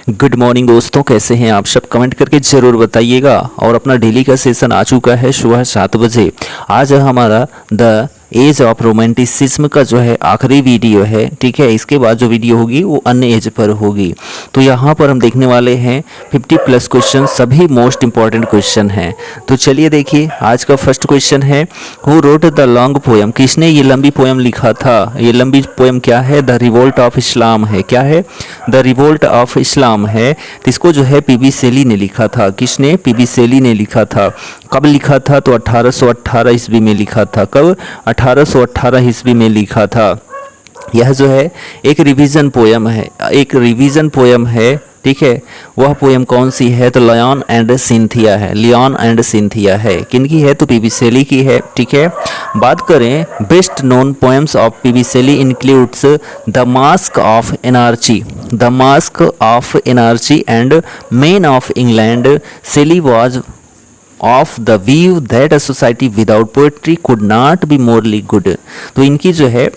Good morning दोस्तों, कैसे हैं आप सब? कमेंट करके ज़रूर बताइएगा। और अपना डेली का सेशन आ चुका है सुबह 7 बजे। आज हमारा द एज ऑफ रोमांटिसिज्म का जो है आखिरी वीडियो है, ठीक है। इसके बाद जो वीडियो होगी वो अन्य एज पर होगी। तो यहाँ पर हम देखने वाले हैं 50 प्लस क्वेश्चन, सभी मोस्ट इंपॉर्टेंट क्वेश्चन हैं। तो चलिए देखिए, आज का फर्स्ट क्वेश्चन है, who wrote the long poem? किसने ये लंबी पोएम लिखा था? ये लंबी पोएम क्या है? द रिवोल्ट ऑफ इस्लाम है। क्या है? द रिवोल्ट ऑफ इस्लाम है। तो इसको जो है पीबी शेली ने लिखा था। किसने? पीबी शेली ने लिखा था। कब लिखा था? तो 1818 ईस्वी में लिखा था। कब? 1818 ईस्वी में लिखा था। यह जो है एक रिवीजन पोयम है, एक रिवीजन पोयम है, ठीक है। वह पोयम कौन सी है? तो लियोन एंड सिंथिया है। लियोन एंड सिंथिया है। किनकी है? तो पीबी शेली की है, ठीक है। बात करें best known poems of PB Shelley includes the mask of anarchy, the mask of anarchy and men of England. Shelley was of the view that a society without poetry could not be morally good। तो इनकी जो है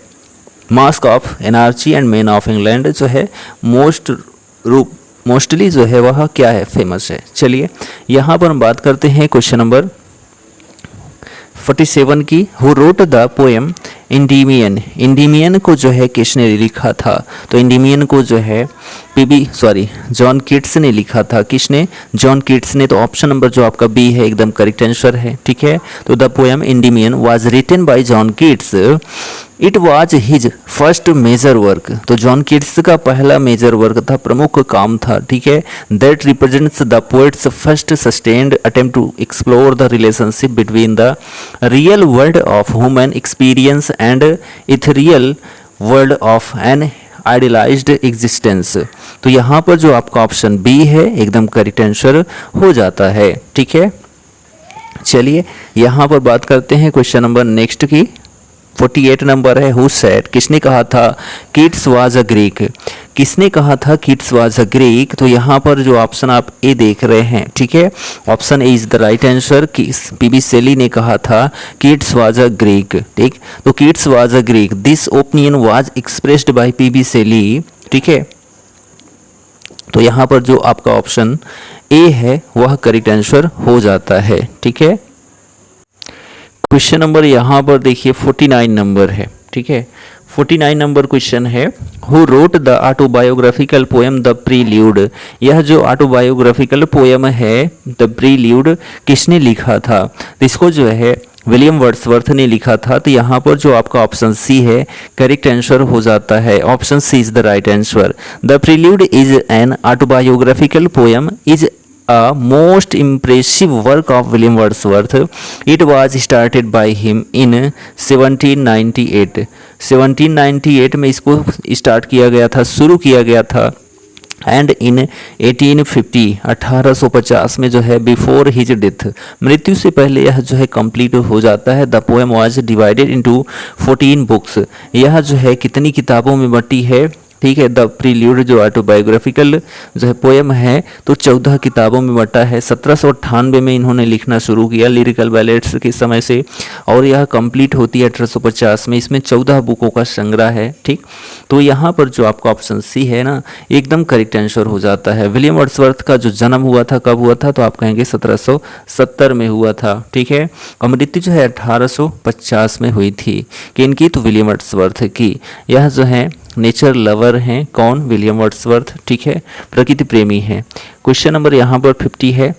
mask of anarchy and men of England जो है mostly जो है वह क्या है? फेमस है। चलिए यहाँ पर हम बात करते हैं क्वेश्चन नंबर 47 की। Who wrote the poem Endymion? Endymion को जो है किसने लिखा था? तो इंडीमियन को जो है जॉन कीट्स ने लिखा था। किसने? जॉन कीट्स ने। तो ऑप्शन नंबर जो आपका बी है एकदम करेक्ट आंसर है, ठीक है। तो the poem Endymion was written by John Keats. It was his first major work. तो जॉन कीट्स का पहला मेजर वर्क था, प्रमुख काम था, ठीक है। That represents the poet's first sustained attempt to explore the relationship between the real world of human experience and ethereal world of an idealized existence. तो यहाँ पर जो आपका ऑप्शन बी है एकदम करेक्ट आंसर हो जाता है, ठीक है। चलिए यहाँ पर बात करते हैं क्वेश्चन नंबर नेक्स्ट की। 48 नंबर है, हु सेड? किसने कहा था कीट्स वाज अ ग्रीक? किसने कहा था कीट्स वाज अ ग्रीक? तो यहाँ पर जो ऑप्शन आप ए देख रहे हैं, ठीक है, option A is the right answer. PB Shelley ने कहा था कीट्स वाज अ ग्रीक, ठीक। तो Keats was a Greek, this opinion was expressed by PB Shelley, ठीक है। तो यहाँ पर जो आपका ऑप्शन ए है वह करेक्ट आंसर हो जाता है, ठीक है। क्वेश्चन नंबर यहाँ पर देखिए 49 नंबर है, ठीक है। 49 नंबर क्वेश्चन है, who wrote the autobiographical poem the prelude? यह जो ऑटोबायोग्राफिकल पोएम है द प्रील्यूड किसने लिखा था? इसको जो है विलियम वर्ड्सवर्थ ने लिखा था। तो यहाँ पर जो आपका ऑप्शन सी है करेक्ट आंसर हो जाता है। Option C is the right answer. The prelude is an autobiographical poem is a most impressive work of William Wordsworth. It was started by him in 1798। 1798 में इसको स्टार्ट किया गया था, शुरू किया गया था। एंड इन 1850 में जो है बिफोर हिज डेथ, मृत्यु से पहले यह जो है कंप्लीट हो जाता है। The poem was divided into 14 books. यह जो है कितनी किताबों में बटी है? ठीक है, द प्रील्यूड जो ऑटोबायोग्राफिकल जो है पोएम है तो 14 किताबों में बटा है। 1798 में इन्होंने लिखना शुरू किया लिरिकल बैलेट्स के समय से, और यह कंप्लीट होती है 1850 में। इसमें 14 बुकों का संग्रह है, ठीक। तो यहाँ पर जो आपका ऑप्शन सी है ना एकदम करेक्ट आंसर हो जाता है। विलियम वर्ड्सवर्थ का जो जन्म हुआ था कब हुआ था? तो आप कहेंगे 1770 में हुआ था, ठीक है। और मृत्यु जो है 1850 में हुई थी। किनकी? तो विलियम वर्ड्सवर्थ की। यह जो है नेचर लवर हैं, कौन? विलियम वर्ड्सवर्थ, ठीक है, प्रकृति प्रेमी हैं। क्वेश्चन नंबर यहाँ पर 50 है,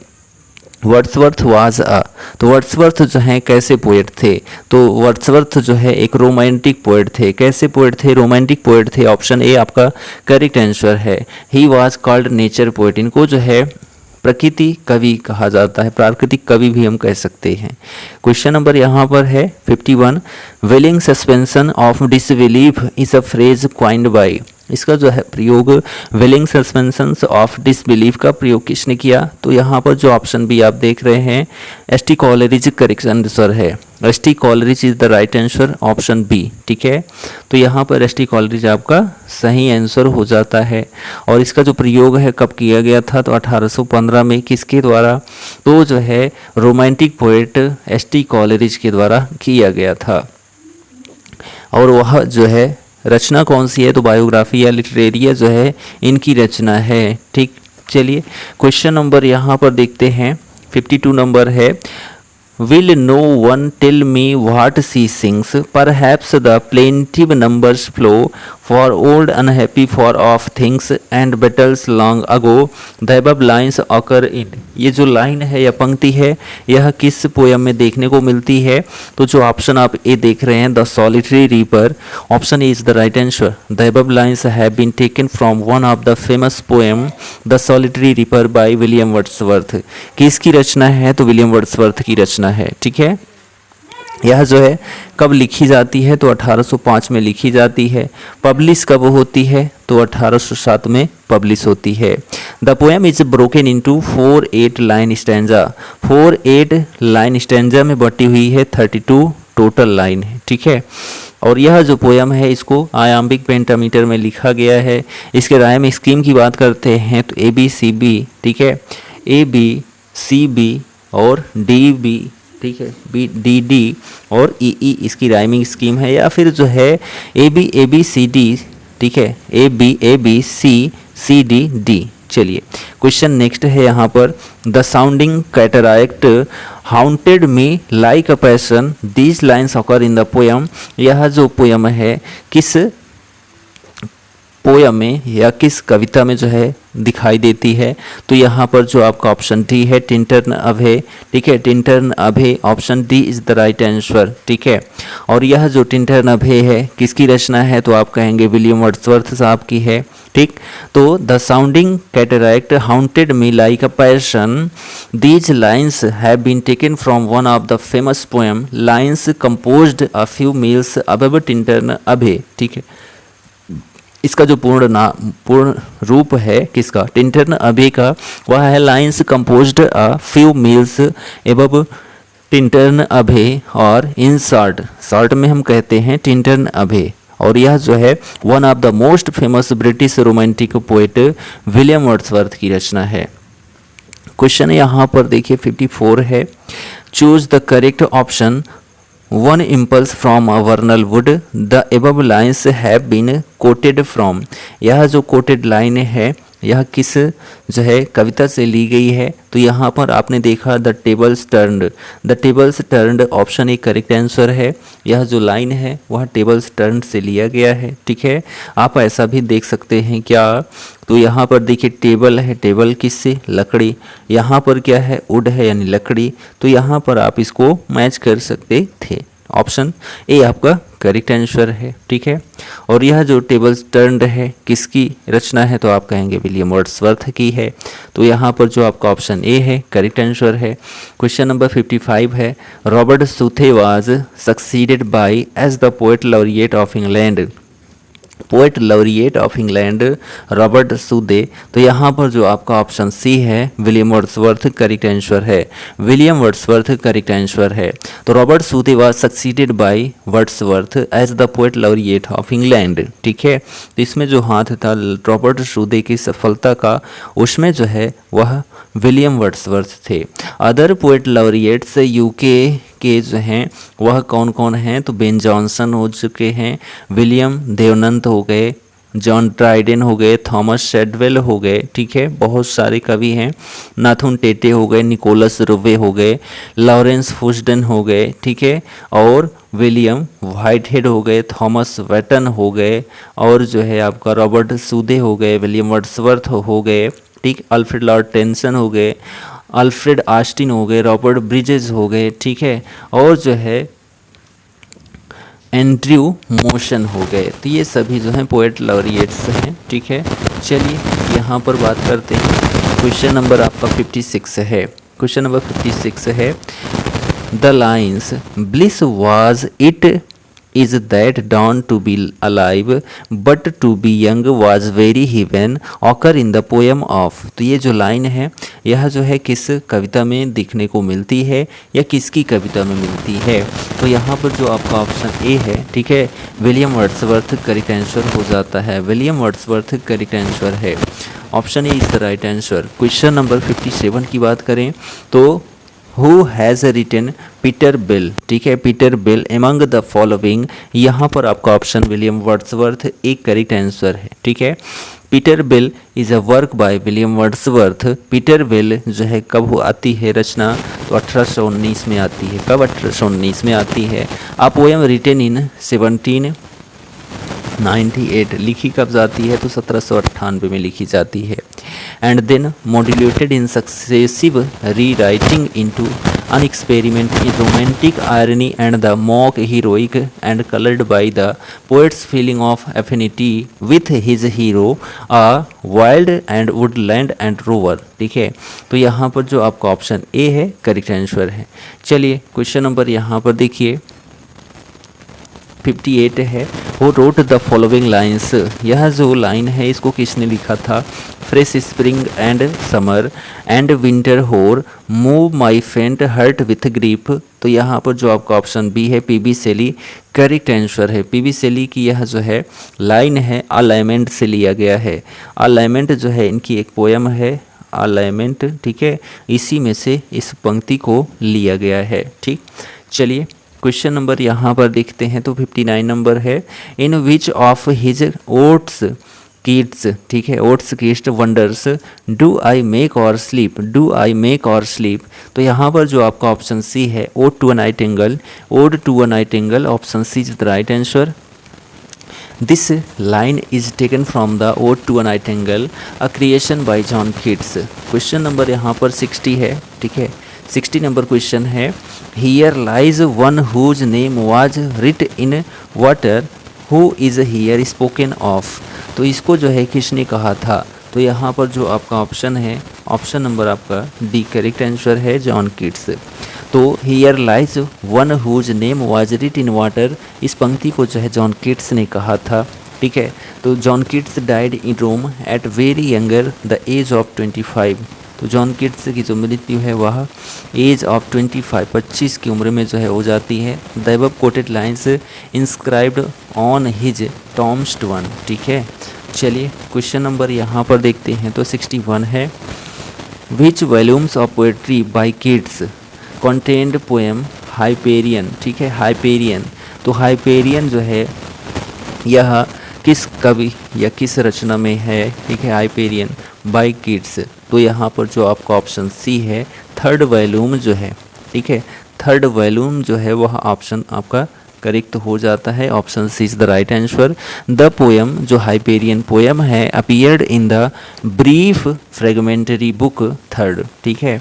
वर्ड्सवर्थ वाज अ। तो वर्ड्सवर्थ जो है कैसे पोएट थे? तो वर्ड्सवर्थ जो है एक रोमांटिक पोएट थे। कैसे पोएट थे? रोमांटिक पोएट थे। ऑप्शन ए आपका करेक्ट आंसर है। He was called nature poet. इनको जो है प्रकृति कवि कहा जाता है, प्राकृतिक कवि भी हम कह सकते हैं। क्वेश्चन नंबर यहाँ पर है 51, willing suspension of disbelief is a phrase coined by. इसका जो है प्रयोग, विलिंग सस्पेंशन ऑफ डिसबिलीफ का प्रयोग किसने किया? तो यहाँ पर जो ऑप्शन भी आप देख रहे हैं एस.टी. कॉलरिज करेक्ट आंसर है। S T. Coleridge is the right answer, option B, ठीक है। तो यहाँ पर एस.टी. कॉलरिज आपका सही आंसर हो जाता है। और इसका जो प्रयोग है कब किया गया था? तो 1815 में। किसके द्वारा? तो जो है रोमांटिक पोएट एस.टी. कॉलरिज के द्वारा किया गया था। और वह जो है रचना कौन सी है? तो बायोग्राफी या लिटरेरिया जो है इनकी रचना है, ठीक। चलिए क्वेश्चन नंबर यहाँ पर देखते हैं 52 नंबर है, Will no one tell me what she sings? Perhaps the plaintive numbers flow for old unhappy for of things and battles long ago. The above lines occur in. ये जो लाइन है या पंक्ति है यह किस पोयम में देखने को मिलती है? तो जो ऑप्शन आप ए देख रहे हैं the solitary reaper, option A is the right answer. The above lines have been taken from one of the famous poem the solitary reaper bye William Wordsworth. किसकी रचना है? तो विलियम वर्ड्सवर्थ की रचना है. ठीक है, यह जो है कब लिखी जाती है? तो 1805 में लिखी जाती है. पब्लिश कब होती है? तो 1807 में पब्लिश होती है. The poem is broken into 4-8 line stanza. 4-8 line stanza में बटी हुई है, 32 टोटल लाइन है. ठीक है, और यह जो पोयम है इसको आयाम्बिक पेंटामीटर में लिखा गया है. इसके राइम स्कीम की बात करते हैं तो ABCB. ठीक है, ABCB और DB. ठीक है, BDD और EE इसकी राइमिंग स्कीम है, या फिर जो है ABABCD. ठीक है, ABABCCDD. चलिए क्वेश्चन नेक्स्ट है यहाँ पर, the sounding cataract haunted me like a passion. These lines occur in the poem. यह जो पोयम है किस पोयम में या किस कविता में जो है दिखाई देती है? तो यहाँ पर जो आपका ऑप्शन डी है टिंटर्न अभे. ठीक है, Tintern Abbey, option D is the right answer. ठीक है, और यह जो टिंटर्न अभे है किसकी रचना है? तो आप कहेंगे विलियम वर्ड्सवर्थ साहब की है. ठीक, तो the sounding cataract haunted me like a passion. These lines have been taken from one of the famous poem. Lines composed a few miles above Tintern Abbey. ठीक है, इसका जो पूर्ण रूप है किसका? टिंटर्न अभे का, वह है lines composed a few miles above Tintern Abbey, और इन शॉर्ट में हम कहते हैं टिंटर्न अभे. और यह जो है one of the most famous British romantic poet William Wordsworth की रचना है. क्वेश्चन यहाँ पर देखिए 54 है, choose the correct option. One impulse from a vernal wood. The above lines have been quoted from. यह जो कोटेड लाइन है यह किस जो है कविता से ली गई है? तो यहाँ पर आपने देखा the tables turned. The tables turned option A correct answer है. यह जो लाइन है वह टेबल्स टर्न्ड से लिया गया है. ठीक है, आप ऐसा भी देख सकते हैं क्या? तो यहाँ पर देखिए टेबल है, टेबल किससे? लकड़ी. यहाँ पर क्या है? वुड है यानी लकड़ी. तो यहाँ पर आप इसको मैच कर सकते थे. ऑप्शन ए आपका करेक्ट आंसर है. ठीक है, और यह जो टेबल्स टर्न्ड है किसकी रचना है? तो आप कहेंगे विलियम वर्ड्सवर्थ की है. तो यहाँ पर जो आपका ऑप्शन ए है करेक्ट आंसर है. क्वेश्चन नंबर 55 है, Robert Southey was succeeded by as the poet laureate of England. Poet laureate of England Robert Southey. तो यहाँ पर जो आपका ऑप्शन सी है विलियम वर्ड्सवर्थ करेक्ट आंसर है. विलियम वर्ड्सवर्थ करेक्ट आंसर है. तो Robert Southey was succeeded by Wordsworth as the poet laureate of England. ठीक है, तो इसमें जो हाथ था रॉबर्ट सूदे की सफलता का, उसमें जो है वह विलियम वर्ड्सवर्थ थे. अदर पोएट लॉरिएट्स यूके के जो हैं वह कौन कौन हैं? तो बेन जॉनसन हो चुके हैं, विलियम देवनंत हो गए, जॉन ड्राइडेन हो गए, थॉमस शेडवेल हो गए. ठीक है, बहुत सारे कवि हैं. नाथुन टेटे हो गए, निकोलस रुवे हो गए, लॉरेंस फुसडन हो गए. ठीक है, और विलियम व्हाइटहेड हो गए, थॉमस वेटन हो गए, और जो है आपका रॉबर्ट सूदे हो गए, विलियम वर्ड्सवर्थ हो गए. ठीक, अल्फ्रेड लॉर्ड टेंसन हो गए, अल्फ्रेड आस्टिन हो गए, रॉबर्ट ब्रिजेस हो गए. ठीक है, और जो है एंड्रयू मोशन हो गए. तो ये सभी जो हैं पोएट लॉरिएट्स हैं. ठीक है, चलिए यहाँ पर बात करते हैं. क्वेश्चन नंबर आपका 56 है. क्वेश्चन नंबर 56 है, the lines bliss was it is that dawn to be alive but to be young was very heaven occur in the poem of. तो ये जो लाइन है यह जो है किस कविता में दिखने को मिलती है या किसकी कविता में मिलती है? तो यहाँ पर जो आपका ऑप्शन ए है, ठीक है, विलियम वर्ड्सवर्थ करेक्ट आंसर हो जाता है. विलियम वर्ड्सवर्थ करेक्ट आंसर है. Option A is the right answer. Question number 57 की बात करें तो who has written Peter Bell. ठीक है, Peter Bell among the following. यहाँ पर आपका ऑप्शन विलियम वर्ड्सवर्थ एक करेक्ट आंसर है. ठीक है, Peter Bell is a work by William Wordsworth. Peter Bell जो है कब आती है रचना, तो 1819 में आती है। कब? 1819 में आती है। अ पोएम रिटन इन 1798 लिखी कब जाती है, तो 1798 में लिखी जाती है। And then modulated in successive rewriting into an experiment in romantic irony and the mock heroic and colored by the poet's feeling of affinity with his hero, a wild and woodland and rover। ठीक है, तो यहाँ पर जो आपका option A है correct answer है। चलिए क्वेश्चन नंबर यहाँ पर देखिए 58 है। वो रोट द फॉलोइंग लाइन्स, यह जो लाइन है इसको किसने लिखा था? Fresh spring and summer and winter होर मूव माई फेंट हर्ट विथ ग्रीफ। तो यहाँ पर जो आपका ऑप्शन बी है पीबी सेली करेक्ट आंसर है। पीबी सेली की यह जो है लाइन है अलाइमेंट से लिया गया है। अलाइमेंट जो है इनकी एक पोयम है अलाइमेंट, ठीक है, इसी में से इस पंक्ति को लिया गया है। ठीक, चलिए क्वेश्चन नंबर यहाँ पर देखते हैं तो 59 नंबर है। In which of his odes Keats, ठीक है, odes Keats wonders do I wake or sleep, do I wake or sleep. तो यहाँ पर जो आपका ऑप्शन सी है ode to a nightingale, ode to a nightingale, option C is the right answer. This line is taken from the ode to a nightingale, a creation by John Keats. Question number यहाँ पर 60 है, ठीक है। 60 number question है here lies one whose name was writ in water, who is here spoken of. तो इसको जो है किसने कहा था? तो यहाँ पर जो आपका ऑप्शन है ऑप्शन नंबर आपका डी करेक्ट आंसर है जॉन किट्स। तो here lies one whose name was writ in water, इस पंक्ति को जो है जॉन किट्स ने कहा था, ठीक है। तो John Keats died in Rome at very younger the age of 25। तो जॉन किट्स की जो मृत्यु है वह एज ऑफ 25 की उम्र में जो है हो जाती है। The above quoted lines inscribed on his tombstone, ठीक है। चलिए क्वेश्चन नंबर यहाँ पर देखते हैं तो 61 है। Which volumes of poetry by Keats contained poem Hyperion, ठीक है, हाइपेरियन। तो हाइपेरियन जो है यह किस कवि या किस रचना में है, ठीक है, हाइपेरियन बाय किट्स। तो यहाँ पर जो आपका ऑप्शन सी है थर्ड वॉल्यूम जो है, ठीक है, थर्ड वॉल्यूम जो है वह ऑप्शन आपका करेक्ट हो जाता है। Option C is the right answer. The poem जो हाइपेरियन पोएम है appeared in the brief fragmentary book third, ठीक है।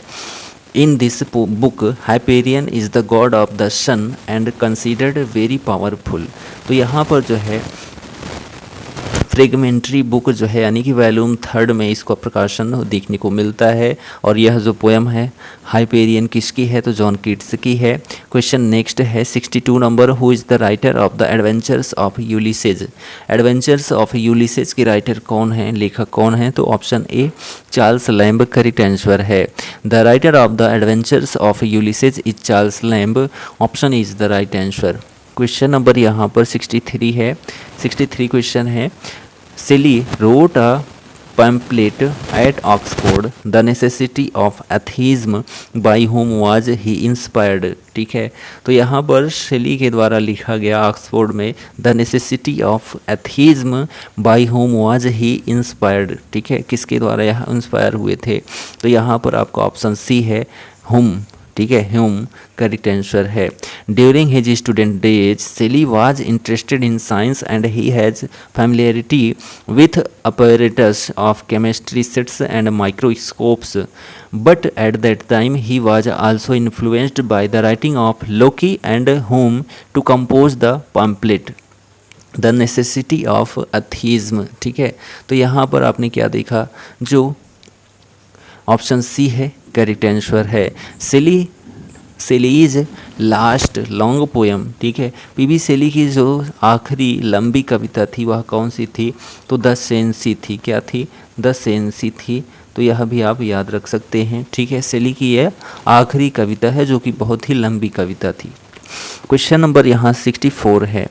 In this book Hyperion is the god of the sun and considered very powerful. तो यहाँ पर जो है फ्रेगमेंट्री book जो है यानी कि वॉल्यूम थर्ड में इसको प्रकाशन देखने को मिलता है। और यह जो पोएम है हाइपेरियन किसकी है? तो जॉन किट्स की है। क्वेश्चन नेक्स्ट है 62 number. Who is the writer of the adventures of Ulysses. Adventures of Ulysses की राइटर कौन है, लेखक कौन है? तो option A Charles Lamb correct answer है। The writer of the adventures of Ulysses is Charles Lamb, option is the right answer. Question number यहाँ पर 63 है। 63 क्वेश्चन है Shelley wrote a pamphlet at Oxford the necessity of atheism by whom was he inspired, ठीक है। तो यहाँ पर शेली के द्वारा लिखा गया ऑक्सफोर्ड में the necessity of atheism by whom was he inspired, ठीक है, किसके द्वारा यह इंस्पायर हुए थे? तो यहाँ पर आपका ऑप्शन सी है हुम, ठीक है, ह्यूम करेक्ट आंसर है। During his student days Shelley was interested in science and he has familiarity with apparatus of chemistry sets and microscopes, but at that time he was also influenced by the writing of Locke and Hume to compose the pamphlet the necessity of atheism, ठीक है। तो यहाँ पर आपने क्या देखा? जो option C है करेक्ट आंसर है। सेलीज लास्ट लॉन्ग पोएम, ठीक है। पीबी सेली की जो आखिरी लंबी कविता थी वह कौन सी थी? तो द सेंसी थी। क्या थी? द सेंसी थी। तो यह भी आप याद रख सकते हैं, ठीक है। सेली की यह आखिरी कविता है जो कि बहुत ही लंबी कविता थी। क्वेश्चन नंबर यहाँ 64 है।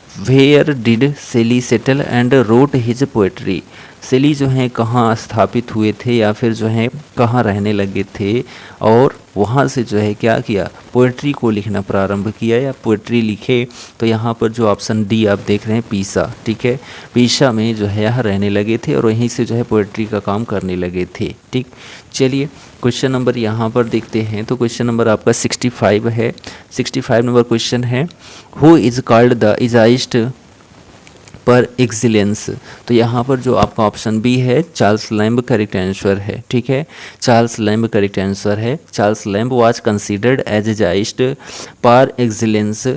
वेयर डिड सेली settle and wrote his poetry. सेली जो हैं कहाँ स्थापित हुए थे या फिर जो हैं कहाँ रहने लगे थे और वहाँ से जो है क्या किया, पोइट्री को लिखना प्रारंभ किया या पोइट्री लिखे। तो यहाँ पर जो ऑप्शन डी आप देख रहे हैं पीसा, ठीक है, पीसा में जो है यहाँ रहने लगे थे और वहीं से जो है पोइट्री का काम करने लगे थे। ठीक, चलिए क्वेश्चन नंबर यहाँ पर देखते हैं। तो क्वेश्चन नंबर आपका 65 है। 65 नंबर क्वेश्चन है, who is called the egoist par excellence. तो यहाँ पर जो आपका ऑप्शन बी है चार्ल्स लैम्ब करेक्ट आंसर है। ठीक है, चार्ल्स लैम्ब करेक्ट आंसर है। Charles Lamb was considered as egoist par excellence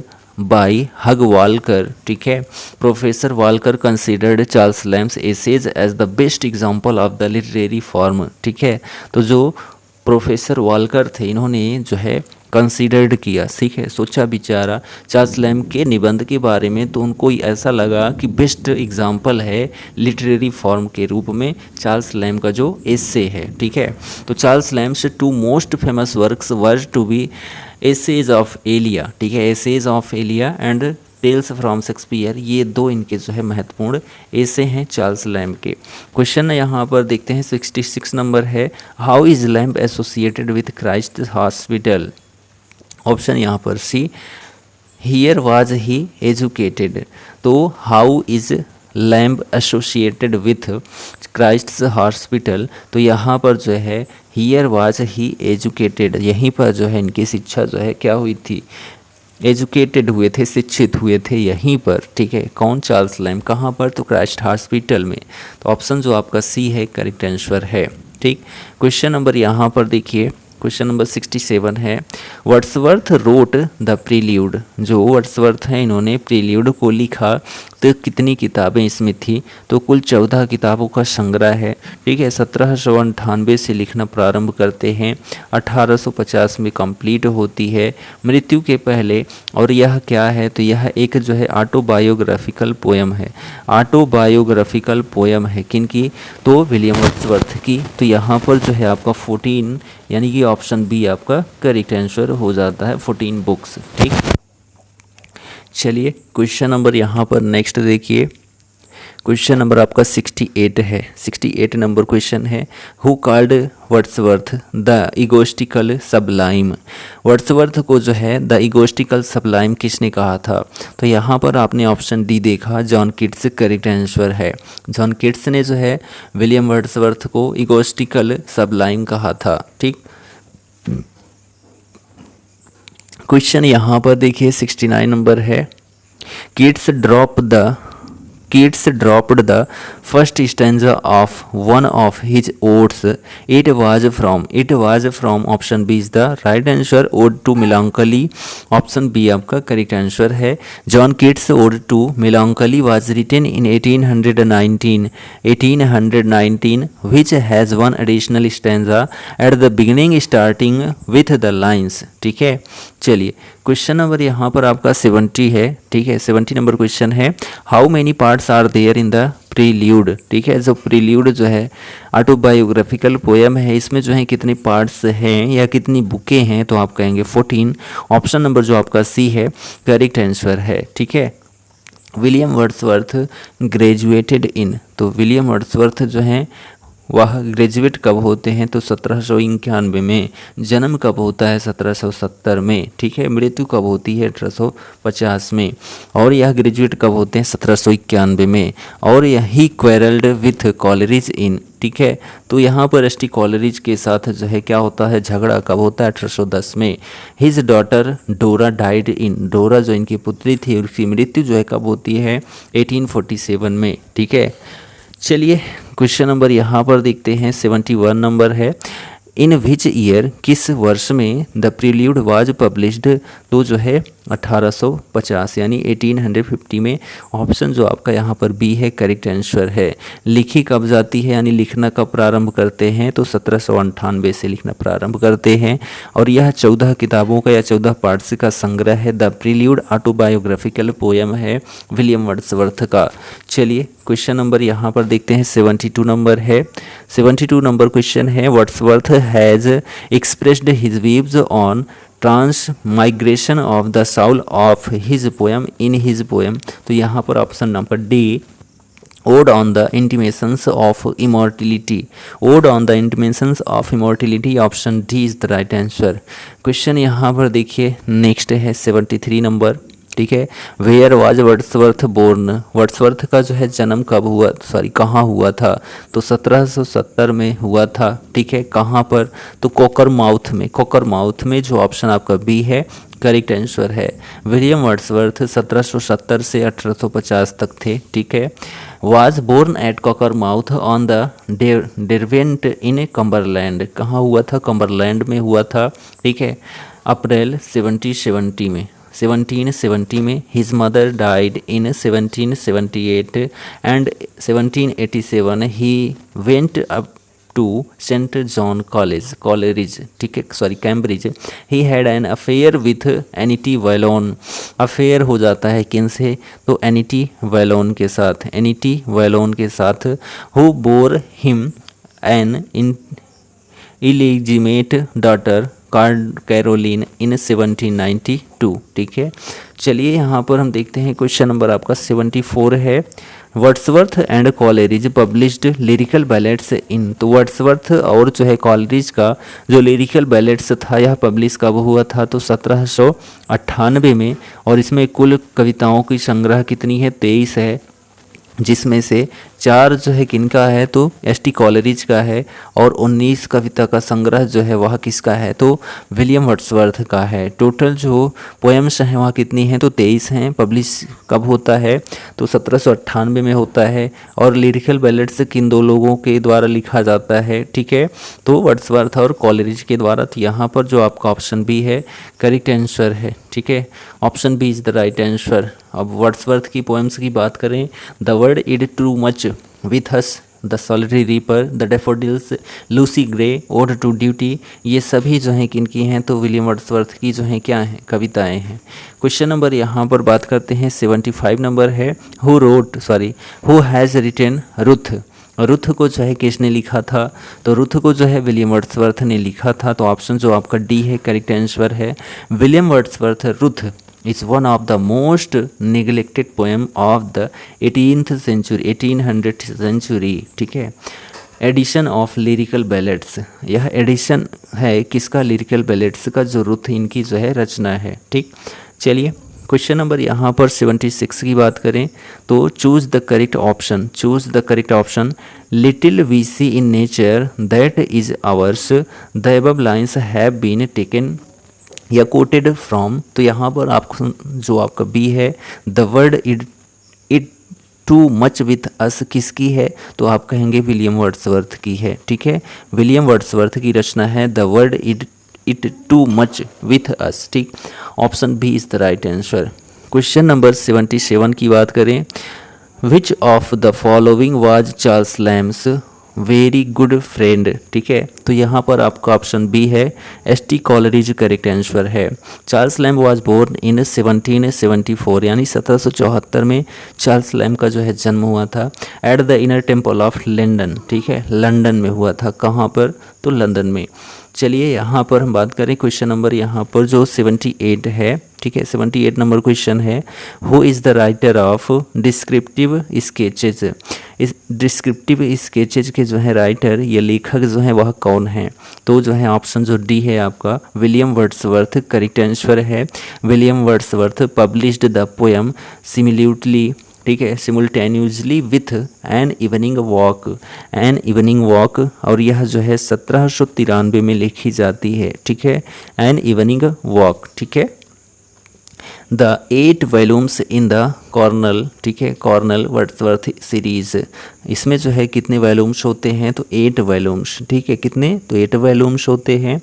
by Hugh Walker. ठीक है, professor Walker considered Charles Lamb's essays as the best example of the literary form. ठीक है, तो जो प्रोफेसर वालकर थे इन्होंने जो है कंसीडर्ड किया, ठीक है, सोचा विचारा चार्ल्स लैम्ब के निबंध के बारे में, तो उनको ऐसा लगा कि बेस्ट एग्जाम्पल है लिटरेरी फॉर्म के रूप में चार्ल्स लैम्ब का जो एसे है। ठीक है, तो Charles Lamb's two most famous works were to be essays of Elia. ठीक है, essays of Elia and tales from Shakespeare, ये दो इनके जो है महत्वपूर्ण ऐसे हैं चार्ल्स लैम्ब के। क्वेश्चन यहाँ पर देखते हैं 66 नंबर है, how is lamb associated with Christ hospital. Option यहाँ पर सी, हियर वाज ही एजुकेटेड। तो how is lamb associated with Christ hospital, तो यहाँ पर जो है हियर वाज ही एजुकेटेड, यहीं पर जो है इनकी शिक्षा जो है क्या हुई थी, एजुकेटेड हुए थे, शिक्षित हुए थे यहीं पर। ठीक है, कौन, चार्ल्स लैम्ब, कहाँ पर, तो क्राइस्ट हॉस्पिटल में। तो ऑप्शन जो आपका सी है करेक्ट आंसर है। ठीक, क्वेश्चन नंबर यहाँ पर देखिए, क्वेश्चन नंबर 67 है, वर्ड्सवर्थ रोट द प्रील्यूड। जो वर्ड्सवर्थ हैं इन्होंने प्रील्यूड को लिखा, तो कितनी किताबें इसमें थी, तो कुल 14 किताबों का संग्रह है। ठीक है, 1798 से लिखना प्रारंभ करते हैं, 1850 में कंप्लीट होती है मृत्यु के पहले। और यह क्या है, तो यह एक जो है ऑटोबायोग्राफिकल पोयम है। ऑटोबायोग्राफिकल पोयम है किनकी, तो विलियम वर्ड्सवर्थ की। तो यहाँ पर जो है आपका 14 यानी कि ऑप्शन बी आपका करेक्ट आंसर हो जाता है, 14 बुक्स। ठीक, चलिए क्वेश्चन नंबर यहाँ पर नेक्स्ट देखिए, क्वेश्चन नंबर आपका 68 है। 68 नंबर क्वेश्चन है, who called Wordsworth the egotistical sublime. Wordsworth को जो है द इगोस्टिकल सबलाइम किसने कहा था, तो यहाँ पर आपने ऑप्शन डी देखा, जॉन कीट्स करेक्ट आंसर है। जॉन कीट्स ने जो है विलियम वर्ड्सवर्थ को इगोस्टिकल सबलाइम कहा था। ठीक, क्वेश्चन यहाँ पर देखिए 69 नंबर है, Keats dropped the first stanza of one of his odes. It was from option B is the right answer, ode to melancholy। option B आपका correct answer है। John Keats' ode to melancholy was written in 1819, which has one additional stanza at the beginning starting with the lines। ठीक है, चलिए question number यहाँ पर आपका 70 है। ठीक है, 70 नंबर क्वेश्चन है, how many parts are there in the prelude. ठीक है, जो प्रील्यूड जो है ऑटोबायोग्राफिकल पोयम है, इसमें जो है कितने पार्ट्स हैं या कितनी बुकें हैं, तो आप कहेंगे 14। ऑप्शन नंबर जो आपका सी है करेक्ट आंसर है। ठीक है, विलियम वर्ड्सवर्थ ग्रेजुएटेड इन, तो विलियम वर्ड्सवर्थ जो हैं वह ग्रेजुएट कब होते हैं, तो 1791 में। जन्म कब होता है, 1770 में। ठीक है, मृत्यु कब होती है, 1850 में। और यह ग्रेजुएट कब होते हैं, 1791 में। और यही क्वेरल्ड विथ कॉलरिज इन। ठीक है, तो यहाँ पर एस टी कॉलरिज के साथ जो है क्या होता है, झगड़ा कब होता है, 1810 में। हिज डॉटर डोरा डाइड इन, डोरा जो इनकी पुत्री थी उसकी मृत्यु जो है कब होती है, 1847 में। ठीक है, चलिए क्वेश्चन नंबर यहाँ पर देखते हैं 71 नंबर है, इन विच ईयर, किस वर्ष में द प्रील्यूड वाज पब्लिश्ड, तो जो है 1850 यानी 1850 में। ऑप्शन जो आपका यहाँ पर बी है करेक्ट आंसर है। लिखी कब जाती है यानी लिखना कब प्रारंभ करते हैं, तो 1798 से लिखना प्रारंभ करते हैं। और यह 14 किताबों का या 14 पार्ट्स का संग्रह है। द प्रील्यूड ऑटोबायोग्राफिकल पोयम है विलियम वर्ड्सवर्थ का। चलिए क्वेश्चन नंबर यहाँ पर देखते हैं 72 नंबर है। 72 नंबर क्वेश्चन है, Wordsworth has expressed his views on transmigration of the soul of his poem in his poem. तो यहाँ पर option number D ode on the intimations of immortality, ode on the intimations of immortality, option D is the right answer. Question यहाँ पर देखिए next है 73 number, ठीक है। Where was Wordsworth born, Wordsworth का जो है जन्म कब हुआ, सॉरी कहाँ हुआ था, तो 1770 में हुआ था, ठीक है। कहाँ पर, तो कोकरमाउथ में, कोकरमाउथ में, जो ऑप्शन आपका बी है करेक्ट आंसर है। विलियम वर्ड्सवर्थ 1770 से 1850 तक थे, ठीक है। Was born at Cockermouth on the Derwent in Cumberland, कहाँ हुआ था, कम्बरलैंड में हुआ था, ठीक है, अप्रैल 1770 में, 1770 में। His mother died in 1778 and 1787 he went up to Saint John College, ठीक है, sorry Cambridge. He had an affair with Annette Vallon, affair हो जाता है किन से, तो एनिटी वैलोन के साथ, एनिटी वैलोन के साथ। Who bore him an illegitimate daughter Caroline in 1792, ठीक है। चलिए यहाँ पर हम देखते हैं क्वेश्चन नंबर आपका 74 है। Wordsworth and Coleridge published lyrical ballads in, तो वर्ड्सवर्थ और जो है कॉलेरिज का जो लिरिकल बैलेट्स था यह पब्लिश कब हुआ था, तो 1798 में। और इसमें कुल कविताओं की संग्रह कितनी है, 23 है, जिसमें से 4 जो है किनका है, तो एस.टी. कॉलेरिज का है, और 19 कविता का संग्रह जो है वह किसका है, तो विलियम वर्ड्सवर्थ का है। टोटल जो पोएम्स हैं वह कितनी हैं, तो 23 हैं। पब्लिश कब होता है, तो 1798 में होता है। और लिरिकल बैलेट्स किन 2 लोगों के द्वारा लिखा जाता है, ठीक है, तो वर्ड्सवर्थ और कॉलेरिज के द्वारा। तो यहाँ पर जो आपका ऑप्शन बी है करेक्ट आंसर है, ठीक है, option B is the right answer. अब वर्ड्सवर्थ की पोएम्स की बात करें, the world is too much with us, the solitary reaper, the daffodils, Lucy Gray, ode to duty, ये सभी जो हैं किनकी हैं, तो विलियम वर्ड्सवर्थ की जो हैं क्या हैं, कविताएं हैं। क्वेश्चन नंबर यहाँ पर बात करते हैं 75 नंबर है। Who has written Ruth, Ruth को जो है किसने लिखा था, तो रुथ को जो है विलियम वर्ड्सवर्थ ने लिखा था। तो ऑप्शन जो आपका डी है करेक्ट आंसर है। William Wordsworth Ruth is one of the most neglected poem of the 1800th century, ठीक है। एडिशन ऑफ लिरिकल बैलेट्स, यह एडिशन है किसका, लिरिकल बैलेट्स का, जो रुथ इनकी जो है रचना है, ठीक। चलिए क्वेश्चन नंबर यहाँ पर 76 की बात करें, तो choose the correct option, choose the correct option. Little we see in nature that is ours, the above lines have been taken या कोटेड फ्रॉम, तो यहाँ पर आपको जो आपका बी है, the world is too much with us किसकी है, तो आप कहेंगे विलियम वर्ड्सवर्थ की है, ठीक है। विलियम वर्ड्सवर्थ की रचना है the world is too much with us, ठीक, option B is the right answer. Question number 77 की बात करें, which of the following was Charles Lamb's very good friend, ठीक है, तो यहाँ पर आपका ऑप्शन बी है, एस.टी. कॉलेरिज करेक्ट आंसर है। Charles Lamb was born in 1774, यानी 1774 में चार्ल्स लैम्ब का जो है जन्म हुआ था, at the inner temple of London, ठीक है, लंदन में हुआ था। कहाँ पर, तो लंदन में। चलिए यहाँ पर हम बात करें क्वेश्चन नंबर यहाँ पर जो 78 है, ठीक है, 78 नंबर क्वेश्चन है, who is the writer of descriptive sketches, इस डिस्क्रिप्टिव स्केचेज के जो है राइटर या लेखक जो है वह कौन है, तो जो है ऑप्शन जो डी है आपका विलियम वर्ड्सवर्थ करेक्ट आंसर है। William Wordsworth published the poem simultaneously, ठीक है, simultaneously with an evening walk, और यह जो है 1793 में लिखी जाती है, ठीक है, एन इवनिंग वॉक, ठीक है। The 8 volumes in the Cornell, ठीक है, कॉर्नल वर्ड्सवर्थ सीरीज, इसमें जो है कितने वॉल्यूम्स होते हैं, तो 8 वॉल्यूम्स, ठीक है, कितने, तो 8 वॉल्यूम्स होते हैं।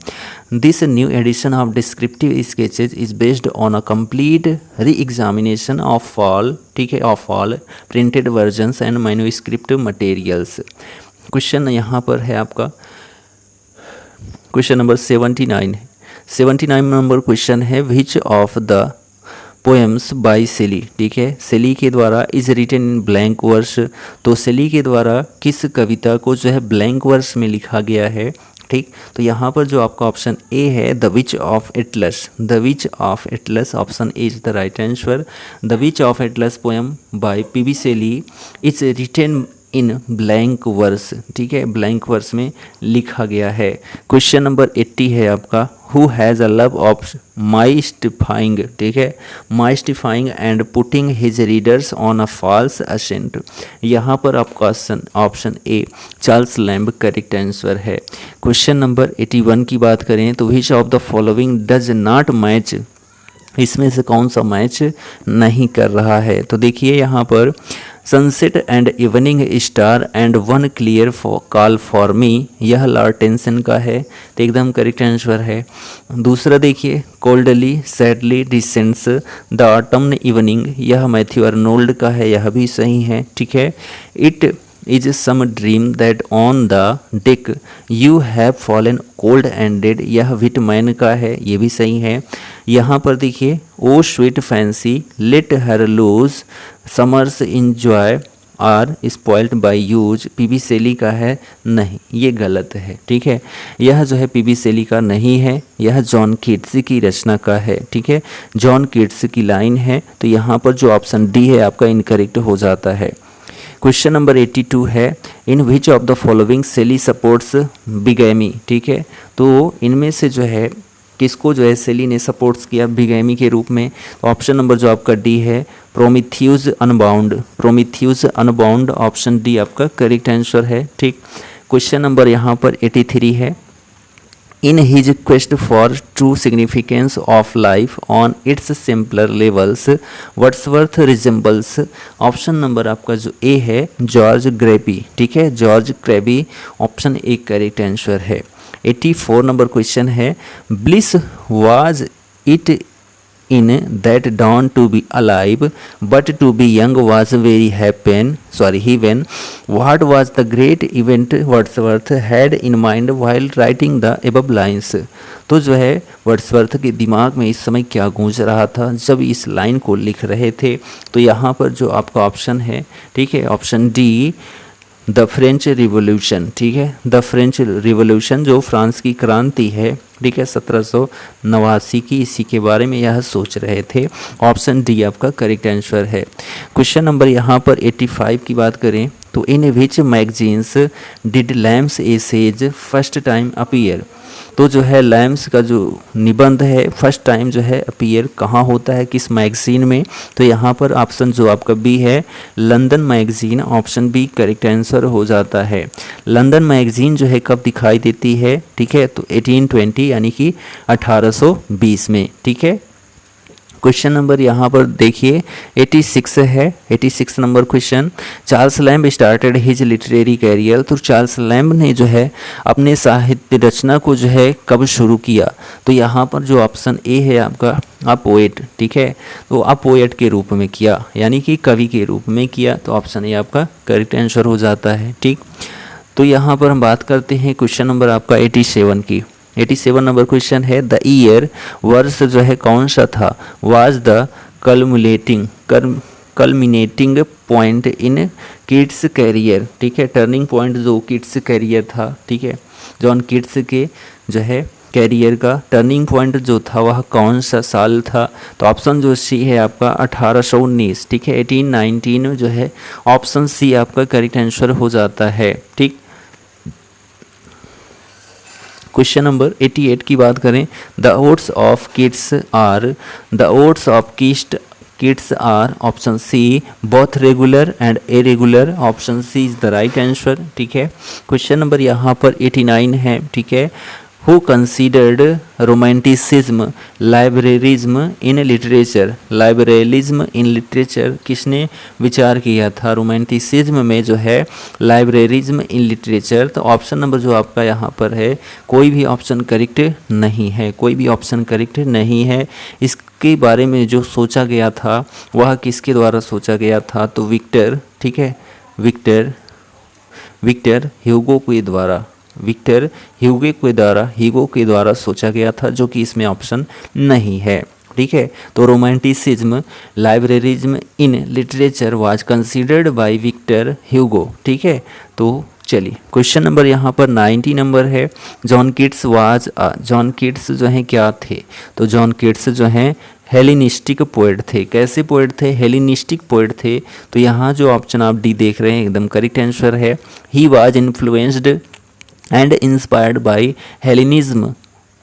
This new edition of descriptive sketches is based on a complete re examination of all, ठीक है, of all printed versions and manuscript materials. Question यहाँ पर है आपका क्वेश्चन नंबर 79 नंबर क्वेश्चन है, which of the poems by Shelley, ठीक है, Shelley के द्वारा is written in blank verse, तो शेली के द्वारा किस कविता को जो है ब्लैंक वर्स में लिखा गया है, ठीक। तो यहाँ पर जो आपका ऑप्शन ए है the witch of Atlas, the witch of Atlas, option A is the right answer. The witch of Atlas poem by PB Shelley it's written in blank verse, ठीक है, ब्लैंक वर्स में लिखा गया है। Question number 80 है आपका, who has a love of mystifying, ठीक है, mystifying and putting his readers on a false scent. यहाँ पर आपका option A Charles Lamb correct answer है। क्वेश्चन नंबर 81 की बात करें तो which of the following does not match, इसमें से कौन सा मैच नहीं कर रहा है। तो देखिए यहाँ पर sunset and evening star and one clear call for me, यह लॉर्ड टेंसन का है, तो एकदम करेक्ट आंसर है। दूसरा देखिए coldly sadly descends the autumn evening, यह मैथ्यू अर्नोल्ड का है, यह भी सही है, ठीक है। It is some dream that on the deck you have fallen cold and dead, यह विटमैन का है, ये भी सही है। यहाँ पर देखिए O sweet fancy let her loose summers enjoy are spoiled by use, PB Shelley का है, नहीं ये गलत है, ठीक है। यह जो है पीबी शेली का नहीं है, यह जॉन कीट्स की रचना का है, ठीक है, जॉन कीट्स की लाइन है। तो यहाँ पर जो ऑप्शन डी है आपका इनकरेक्ट हो जाता है। क्वेश्चन नंबर 82 है in which of the following Shelley supports bigamy, ठीक है, तो इनमें से जो है किसको जो है शेली ने सपोर्ट्स किया बिगैमी के रूप में। तो ऑप्शन नंबर जो आपका डी है Prometheus unbound, Prometheus unbound, option D आपका करेक्ट आंसर है, ठीक। क्वेश्चन नंबर यहाँ पर 83 है in his quest for true significance of life on its simpler levels Wordsworth resembles, option number आपका जो ए है जॉर्ज ग्रेबी, ठीक है, George Crabbe, option A correct answer है। 84 नंबर क्वेश्चन है bliss was it in that dawn to be alive but to be young was very heaven, what was the great event Wordsworth had in mind while writing the above lines। तो जो है Wordsworth के दिमाग में इस समय क्या गूंज रहा था जब इस लाइन को लिख रहे थे। तो यहाँ पर जो आपका ऑप्शन है, ठीक है, option D the French revolution, ठीक है, द फ्रेंच रिवॉल्यूशन जो फ्रांस की क्रांति है, ठीक है, 1789 की, इसी के बारे में यह सोच रहे थे। ऑप्शन डी आपका करेक्ट आंसर है। क्वेश्चन नंबर यहाँ पर 85 की बात करें तो in which magazines did Lamb's essays first time appear, तो जो है लैम्स का जो निबंध है फर्स्ट टाइम जो है अपीयर कहाँ होता है, किस मैगजीन में। तो यहाँ पर ऑप्शन जो आपका बी है London magazine, option B correct answer हो जाता है। लंदन मैगजीन जो है कब दिखाई देती है, ठीक है, तो 1820 यानी कि 1820 में, ठीक है। क्वेश्चन नंबर यहाँ पर देखिए 86 है, 86 number question Charles Lamb started his literary career, तो चार्ल्स लैम्ब ने जो है अपने साहित्य रचना को जो है कब शुरू किया। तो यहाँ पर जो ऑप्शन ए है आपका आ पोएट, ठीक है, तो आ पोएट के रूप में किया, यानी कि कवि के रूप में किया, तो ऑप्शन ए आपका करेक्ट आंसर हो जाता है, ठीक। तो यहाँ पर हम बात करते हैं क्वेश्चन नंबर आपका 87 की। 87 नंबर क्वेश्चन है द ईयर, वर्ष जो है कौन सा था, was the culminating point in Keats career, ठीक है, टर्निंग पॉइंट जो किड्स कैरियर था, ठीक है, जॉन किड्स के जो है कैरियर का टर्निंग पॉइंट जो था वह कौन सा साल था। तो ऑप्शन जो सी है आपका 1819, ठीक है, 1819 जो है ऑप्शन सी आपका करेक्ट आंसर हो जाता है, ठीक। क्वेश्चन नंबर 88 की बात करें the odes of Keats are, the odes of Keats are, option C both regular and irregular, option C is the right answer, ठीक है। क्वेश्चन नंबर यहाँ पर 89 है, ठीक है, who considered romanticism liberalism in literature, liberalism in literature किसने विचार किया था रोमांटिसिज्म में जो है लाइब्रेरिज्म इन लिटरेचर। तो ऑप्शन नंबर जो आपका यहाँ पर है कोई भी ऑप्शन करेक्ट नहीं है, कोई भी ऑप्शन करेक्ट नहीं है। इसके बारे में जो सोचा गया था वह किसके द्वारा सोचा गया था, तो विक्टर, ठीक है, विक्टर ह्यूगो के द्वारा, विक्टर ह्यूगो के द्वारा सोचा गया था, जो कि इसमें ऑप्शन नहीं है, ठीक है। तो romanticism liberalism in literature was considered by Victor Hugo, ठीक है। तो चलिए क्वेश्चन नंबर यहाँ पर 90 नंबर है। जॉन किट्स जॉन किट्स जो हैं क्या थे? तो जॉन किट्स जो हैं हेलिनिस्टिक पोएट थे। कैसे पोएट थे? हेलिनिस्टिक पोएट थे। तो यहाँ जो ऑप्शन आप डी देख रहे हैं एकदम करेक्ट आंसर है। He was influenced and inspired by Hellenism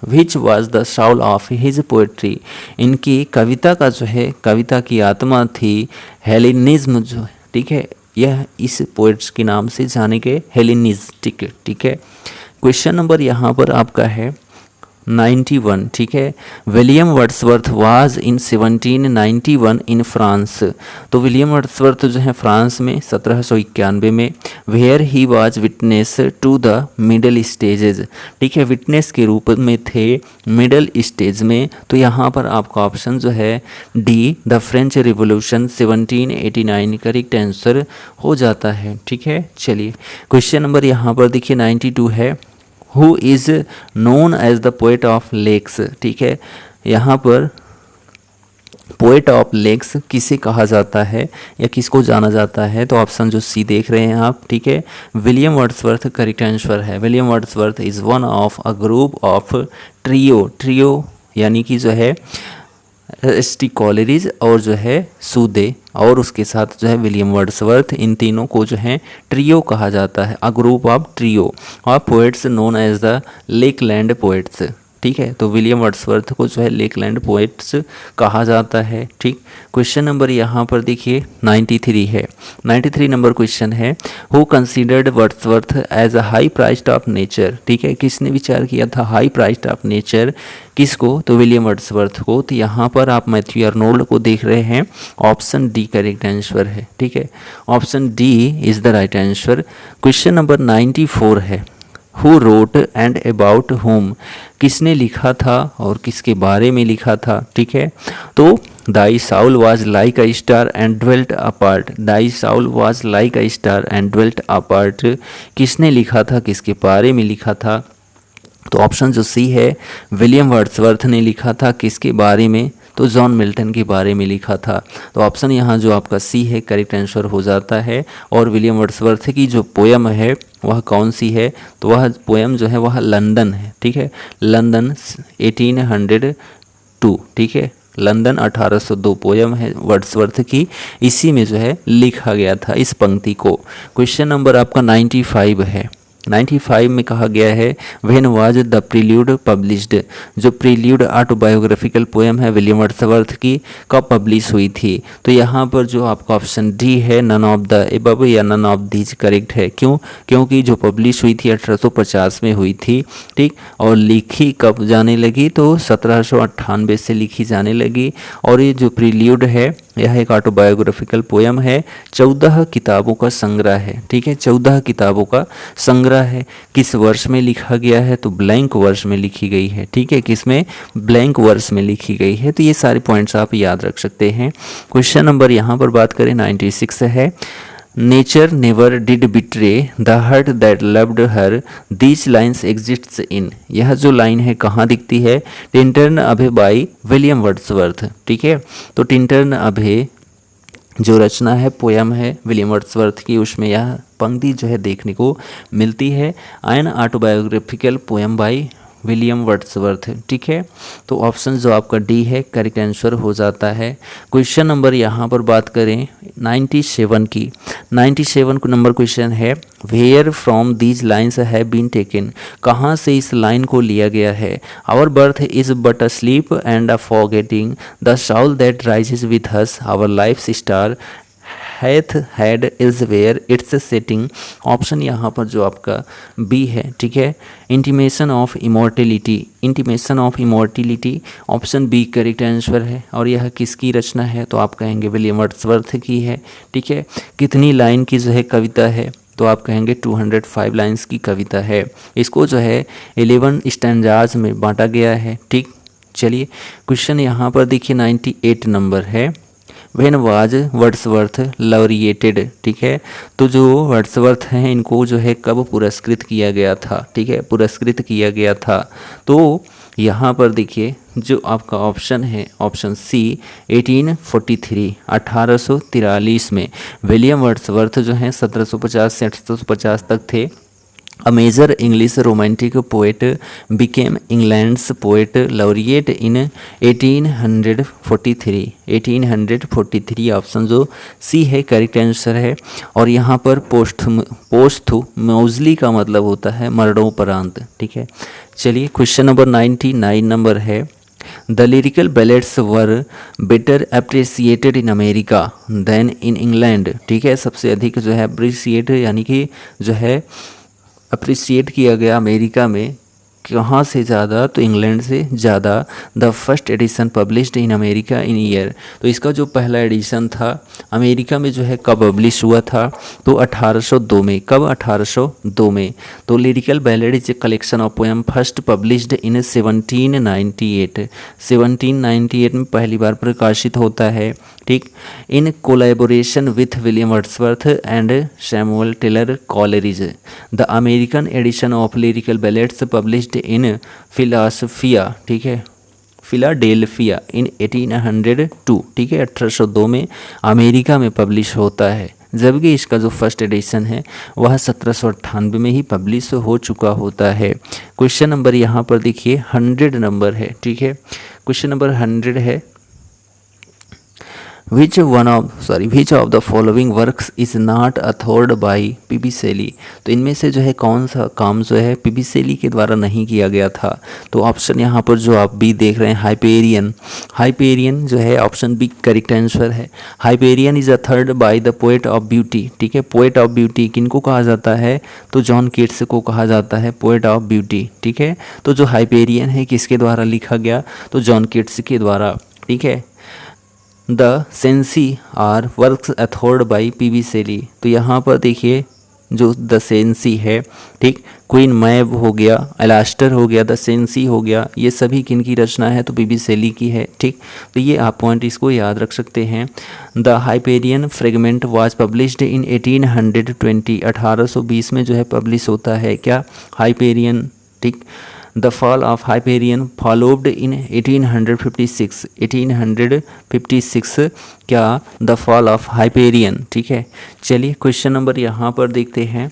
which was the soul of his poetry. इनकी कविता का जो है, कविता की आत्मा थी हेलिनिज्म जो है, ठीक है, यह इस पोएट्स के नाम से जाने गए, हेलिनिस्टिक। ठीक है, क्वेश्चन नंबर यहाँ पर आपका है 91। ठीक है, William Wordsworth was in 1791 in France. तो विलियम वर्ड्सवर्थ जो है फ्रांस में 1791 में। Where he was witness to the middle stages. ठीक है, विटनेस के रूप में थे मिडल स्टेज में। तो यहाँ पर आपका ऑप्शन जो है D the French revolution 1789 correct answer हो जाता है। ठीक है, चलिए क्वेश्चन नंबर यहाँ पर देखिए 92 है। Who is known as the poet of lakes. ठीक है, यहाँ पर पोएट ऑफ लेक्स किसे कहा जाता है या किसको जाना जाता है? तो ऑप्शन जो सी देख रहे हैं आप, ठीक है, विलियम वर्ड्सवर्थ करेक्ट आंसर है। William Wordsworth is one of a group of trio यानी कि जो है एस.टी. कॉलेरिज और जो है सूदे और उसके साथ जो है विलियम वर्ड्सवर्थ, इन तीनों को जो है ट्रियो कहा जाता है, a group of trio of poets known as the Lakeland poets. ठीक है, तो विलियम वर्ड्सवर्थ को जो है लेकलैंड पोएट्स कहा जाता है। ठीक, क्वेश्चन नंबर यहाँ पर देखिए 93 है। 93 नंबर क्वेश्चन है, who considered Wordsworth as a high priest of nature. ठीक है, किसने विचार किया था हाई प्राइस्ड ऑफ नेचर? किसको? तो विलियम वर्ड्सवर्थ को। तो यहाँ पर आप मैथ्यू आर्नोल्ड को देख रहे हैं, ऑप्शन डी करेक्ट आंसर है। ठीक है, option D is the right answer. Question number 94 है, who wrote and about home. किसने लिखा था और किसके बारे में लिखा था? ठीक है, तो thy soul was like a star and dwelt apart. Thy soul was like a star and dwelt apart किसने लिखा था, किसके बारे में लिखा था? तो ऑप्शन जो सी है, विलियम वर्ड्सवर्थ ने लिखा था। किसके बारे में? तो जॉन मिल्टन के बारे में लिखा था। तो ऑप्शन यहाँ जो आपका सी है करेक्ट आंसर हो जाता है। और विलियम वर्ड्सवर्थ की जो पोयम है वह कौन सी है? तो वह पोयम जो है वह लंदन है। ठीक है, लंदन 1802। ठीक है, लंदन 1802 पोयम है वर्ड्सवर्थ की, इसी में जो है लिखा गया था इस पंक्ति को। क्वेश्चन नंबर आपका 95 है। 95 में कहा गया है, when was the prelude published. जो प्रील्यूड ऑटोबायोग्राफिकल पोएम है विलियम वर्ड्सवर्थ की, कब पब्लिश हुई थी? तो यहाँ पर जो आपका ऑप्शन डी है, नन ऑफ द एबव या नन ऑफ दीज करेक्ट है। क्यों? क्योंकि जो पब्लिश हुई थी 1850 में हुई थी। ठीक, और लिखी कब जाने लगी? तो 1798 से लिखी जाने लगी। और ये जो प्रील्यूड है यह एक ऑटोबायोग्राफिकल पोएम है, 14 किताबों का संग्रह है। ठीक है, 14 किताबों का संग्रह है। किस वर्ष में लिखा गया है? तो ब्लैंक वर्ष में लिखी गई है। ठीक है, किसमें? ब्लैंक वर्ष में लिखी गई है। तो ये सारे पॉइंट्स आप याद रख सकते हैं। क्वेश्चन नंबर यहाँ पर बात करें 96 है, nature never did betray the heart that loved her, these lines exists in. यह जो लाइन है कहाँ दिखती है? Tintern Abbey by William Wordsworth. ठीक है, तो टिंटर्न अभे जो रचना है, पोयम है विलियम वर्ड्सवर्थ की, उसमें यह पंक्ति जो है देखने को मिलती है, N autobiographical poem by William Wordsworth. ठीक है, तो ऑप्शन जो आपका डी है करेक्ट आंसर हो जाता है। क्वेश्चन नंबर यहाँ पर बात करें 97 की। 97 को नंबर क्वेश्चन है, where from these lines have been taken. कहाँ से इस लाइन को लिया गया है? Our birth is but a sleep and a forgetting, the soul that rises with us, our life star hath had is where its setting. Option यहाँ पर जो आपका बी है। ठीक है, intimation of immortality. Intimation of immortality option B correct answer है। और यह किसकी रचना है? तो आप कहेंगे विलियम वर्ड्सवर्थ की है। ठीक है, कितनी लाइन की जो है कविता है? तो आप कहेंगे 205 लाइन्स की कविता है। इसको जो है 11 स्टैंजाज में बांटा गया है। ठीक, चलिए क्वेश्चन यहाँ पर देखिए 98 नंबर है, व्हेन वाज वर्ड्सवर्थ लॉरिएटेड। ठीक है, तो जो वर्ड्सवर्थ हैं इनको जो है कब पुरस्कृत किया गया था? ठीक है, पुरस्कृत किया गया था। तो यहाँ पर देखिए जो आपका ऑप्शन है ऑप्शन सी 1843 1843 में विलियम वर्ड्सवर्थ जो हैं 1750 से 1850 तक थे। A major English romantic poet became England's poet laureate in 1843 1843 option जो सी है करेक्ट आंसर है। और यहाँ पर पोस्थुमोसली का मतलब होता है मरणोपरांत। ठीक है, चलिए क्वेश्चन नंबर 99 नंबर है the lyrical ballads were better appreciated in America than in England. ठीक है, सबसे अधिक जो है अप्रिसिएट यानी कि जो है अप्रिसिएट किया गया अमेरिका में कहाँ से ज़्यादा, तो इंग्लैंड से ज़्यादा। The first edition published in America in year, तो इसका जो पहला एडिशन था अमेरिका में जो है कब पब्लिश हुआ था, तो 1802 में। कब? 1802 में। तो lyrical ballad is a collection of poem first published in 1798 1798 में पहली बार प्रकाशित होता है। ठीक, in collaboration with William Wordsworth and Samuel Taylor Coleridge. The American edition of lyrical ballads published in Philadelphia, ठीक है, फिलाडेल्फिया इन 1802। ठीक है, 1802 में अमेरिका में पब्लिश होता है, जबकि इसका जो फर्स्ट एडिशन है वह 1798 में ही पब्लिश हो चुका होता है। क्वेश्चन नंबर यहाँ पर देखिए 100 नंबर है। ठीक है, क्वेश्चन नंबर 100 है which of the following works is not authored by PB Shelley. तो इनमें से जो है कौन सा काम जो है पीबी शैली के द्वारा नहीं किया गया था। तो ऑप्शन यहाँ पर जो आप बी देख रहे हैं हाइपेरियन जो है ऑप्शन बी करेक्ट आंसर है। Hyperion is authored by the poet of beauty. ठीक है, पोएट ऑफ ब्यूटी किनको कहा जाता है, तो जॉन कीट्स को कहा जाता है पोएट ऑफ ब्यूटी। ठीक है, तो जो हाइपेरियन है किसके द्वारा लिखा गया, तो जॉन कीट्स के द्वारा। ठीक है, the Cenci are works authored by PB Shelley. तो यहाँ पर देखिए जो द सेंसी है, ठीक, क्वीन मैब हो गया, एलास्टर हो गया, द सेंसी हो गया, ये सभी किन की रचना है, तो पीबी शैली की है। ठीक, तो ये आप पॉइंट इसको याद रख सकते हैं। The Hyperion fragment was published in 1820 1820 में जो है पब्लिश होता है क्या, हाइपेरियन। ठीक, the fall of Hyperion followed in 1856 क्या, द फॉल ऑफ हाइपेरियन। ठीक है, चलिए क्वेश्चन नंबर यहाँ पर देखते हैं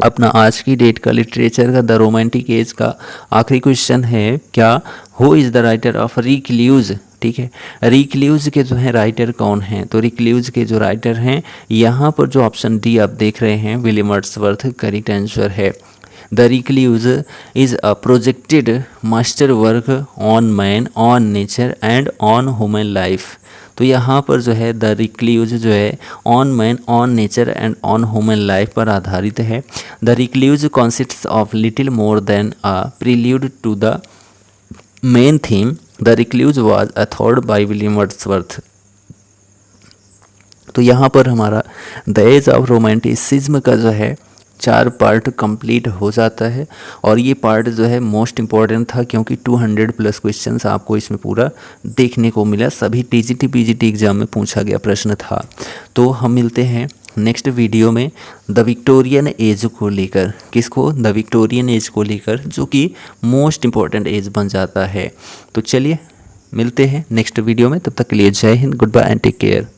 अपना आज की डेट का लिटरेचर का द रोमांटिक एज का आखिरी क्वेश्चन है क्या, who is the writer of recluse. ठीक है, रिक्ल्यूज के जो है राइटर कौन हैं, तो रिक्ल्यूज के जो राइटर हैं यहाँ पर जो ऑप्शन डी आप देख रहे हैं विलियम वर्ड्सवर्थ करेक्ट आंसर है। The recluse is a projected master work on man, on nature and on human life. तो यहाँ पर जो है द रिक्ल्यूज जो है on man, on nature and on human life पर आधारित है। The recluse consists of little more than a prelude to the main theme. The recluse was authored by William Wordsworth. तो यहाँ पर हमारा द एज ऑफ रोमांटिसिज्म का जो है 4 पार्ट कंप्लीट हो जाता है। और ये पार्ट जो है मोस्ट इम्पॉर्टेंट था क्योंकि 200+ क्वेश्चंस आपको इसमें पूरा देखने को मिला, सभी टीजीटी पीजीटी एग्जाम में पूछा गया प्रश्न था। तो हम मिलते हैं नेक्स्ट वीडियो में द विक्टोरियन एज को लेकर। किसको? द विक्टोरियन एज को लेकर, जो कि मोस्ट इम्पॉर्टेंट एज बन जाता है। तो चलिए मिलते हैं नेक्स्ट वीडियो में, तब तक के लिए जय हिंद, goodbye and take care.